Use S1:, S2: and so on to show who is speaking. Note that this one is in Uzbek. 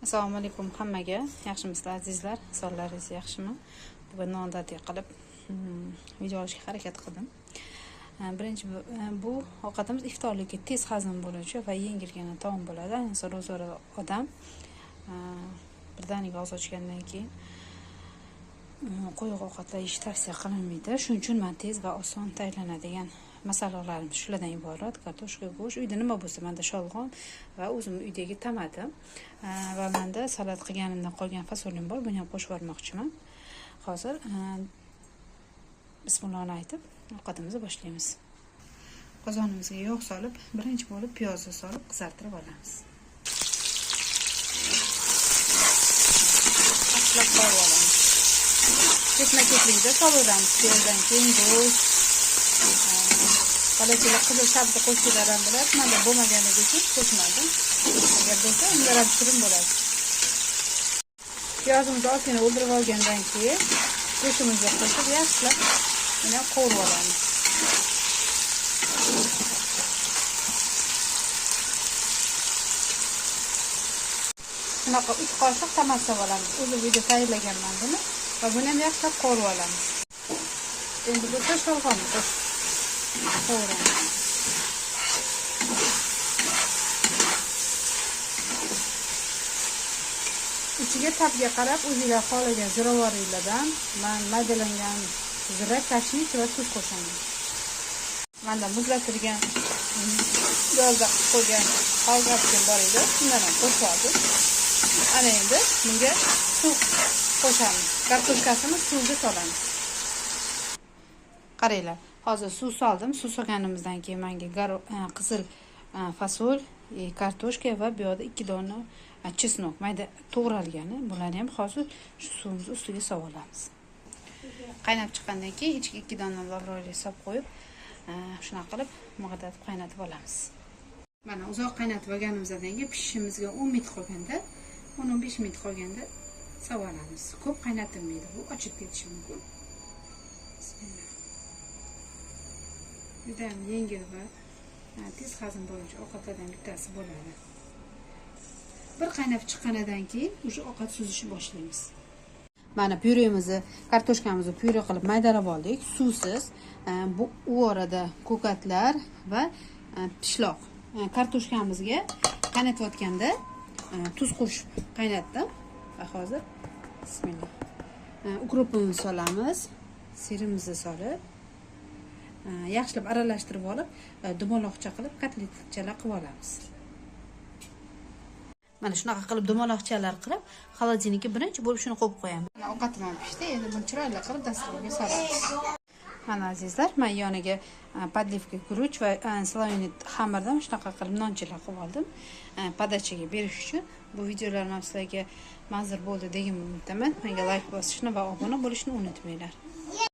S1: Assalomu alaykum hammaga. Yaxshimisizlar azizlar? Sonlaringiz yaxshimi? Bugun noodatiy qilib video olishga harakat qildim. Birinchi bu ovqatimiz iftorlikka tez hazm bo'luvchi va yengilgina taom bo'ladi. Ayniqsa ro'zada odam birdaniga og'iz ochgandan keyin qo'yiq ovqatlar yeyish tavsiya qilinmaydi. Shuning uchun men tez va oson tayyorlanadigan masalalarim shulardan iborat. Kartoshka, go'sht, uyda nima bo'lsa, menda sholg'om va o'zim uydagi tomati va menda salat qilganimdan qolgan fasolim bor. Buni ham qo'shib yubormoqchiman. Hozir bismillohni aytib ovqatimizni boshlaymiz. Qozonimizga yog' solib, birinchi bo'lib piyozni solib qizartirib olamiz. Yaxshilab qovurib olamiz. Ketma-ketlikda sovaveramiz. Piyozdan keyin go'sht, Balachilar qizil sabzi qo'shganlar ham bo'ladi. Menda bo'lmaganligi uchun qo'shmadim. Agar bo'lsa, unda ham shirin bo'ladi. Piyozimizni ozgina o'ldirib olgandan keyin go'shtimizni qo'shib yaxshilab yana qovurib olamiz. Shunaqa 3 qoshiq tomat solib olamiz. O'zim uyda tayyorlaganman buni va buni ham yaxshilab qovurib olamiz. Endi bo'lsa sholg'omni qo'shib qovuramiz. Ichiga tabga qarab o'zingizlar xohlagan ziravorlardan men maydalangan zira, kashnik va tuz qo'shaman. Menda muzlatilgan yozda qo'ygan holgapkim bor edi, shundan ham qo'shdim. Ana endi bunga suv qo'shamiz. Kartoshkasini suvga solamiz. Qaranglar, hozir suv soldim. Suv solganimizdan keyin menga qizil fasol, kartoshka va bu yerda 2 dona chesnok mayda to'g'ralgani. Bularni ham hozir shu suvimiz ustiga solamiz. Qaynab chiqqandan keyin ichiga 2 dona lavroli solib qo'yib, shunaqa qilib mug'adatib qaynatib olamiz. Mana uzoq qaynatib olganimizdan keyin pishishimizga 10 minut qolganda, 10-15 minut qolganda solamiz. Ko'p qaynatilmaydi, bu ochib ketishi mumkin. Bismillah. Juda ham yengil va tez hazm bo'luvchi ovqatlardan bittasi bo'ladi. Bir qaynab chiqqanidan keyin o'sha ovqat suzishni boshlaymiz. Mana pyuremizni, kartoshkamizni pyure qilib maydalab oldik, suvsiz. Bu orada ko'katlar va pishloq. Kartoshkamizga qaynatayotganda tuz qo'shib qaynatdim va hozir bismillah. Ukropimizni solamiz, sirimizni solib, yaxshilab aralashtirib olib, dumaloqcha qilib kotletchalar qilib olamiz. Mana shunaqa qilib dumaloqchalar qilib, xolodilnikka birinchi bo'lib shuni qo'yib qo'yamiz. Mana ovqatim ham pishdi, endi buni chiroyli qilib dasturga solamiz. Mana azizlar, men yoniga podlivka guruch va slovenit xamirdan shunaqa qilib nonchilar qilib oldim. Podachaga berish uchun bu videolarim sizlarga manzur bo'ldi degan umiddaman. Menga like bosishni va obuna bo'lishni unutmanglar.